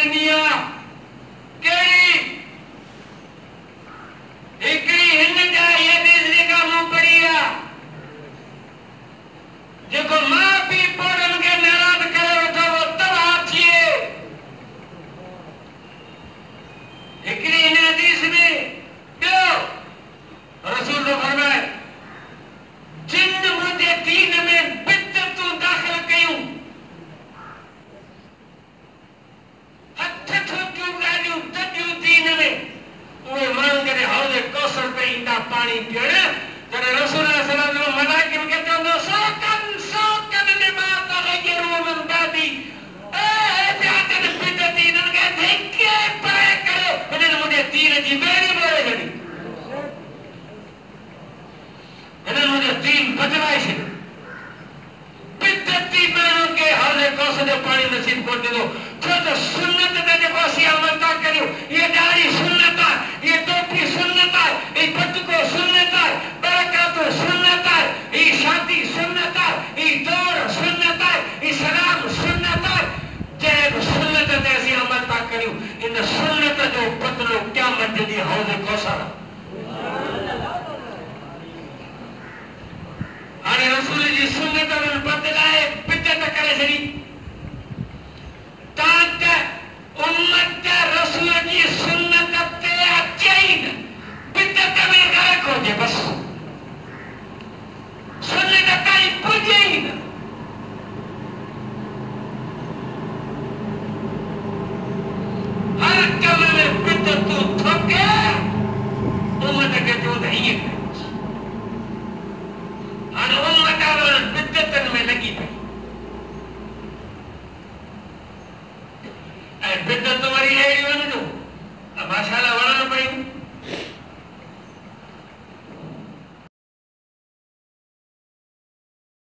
ॾिनी आहे कहिड़ी हिकिड़ी हिन जा हदीस जेका मूं पढ़ी आहे जेको मां पीउ पोड़नि खे नाराज़ करे वठो वो तबाह थिए हिकिड़ी हिन हदीस में ॿियो रसूल जो फरमाए जिन मुंहिंजे दीन में बिदतूं दाख़िल कयूं हथ ठोकियूं ॻाल्हियूं दॿियूं दीन में उहे माण्हू जॾहिं हौज़े कौसर ते ईंदा पाणी पीअण तॾहिं रसूल सल्लल्लाहु अलैहि वसल्लम मलाइकनि खे चवंदो सौकन लिमा तग़य्यरू मिन बादी एतिहादन बिदती इन्हनि खे धिके परे कयो हिननि मुंहिंजे दीन जी ॿेड़ी ॿोड़े छॾी हिननि मुंहिंजो दीन बदिलाए छॾियो बिदती माण्हुनि खे हौज़े कौसर जो पाणी नसीब कोन थींदो छो त सुन्नत ते जेको असीं अमल था करियूं इहा ॾाढी सुन्नत आहे इहा टोपी सुन्नत आहे हीउ बटको सुन्नत आहे बरकात सुन्नत आहे हीउ शादी सुन्नत आहे हीउ दौड़ सुन्नत आहे हीउ सलाम सुन्नत आहे जंहिं सुन्नत ते असीं अमल था करियूं इन सुन्नत जो बदिलो क़यामत जे ॾींहुं हौज़े कौसर आहे हाणे रसूल जी सुन्नत में बदिलाए बिदत करे छॾी तां उम्मत रसूल जी सुन्नत ते अचे ई न बिदत में ग़रक़ हुजे बस सुन्नत ताईं पुॼे ई न हर कम में बिदतूं थोके उम्मत खे चवंदा हीअं कयो हाणे उम्मत बिदतनि में लॻी पई ऐं बिदत वरी अहिड़ियूं आहिनि जो माशाअल्लाह वणनि पयूं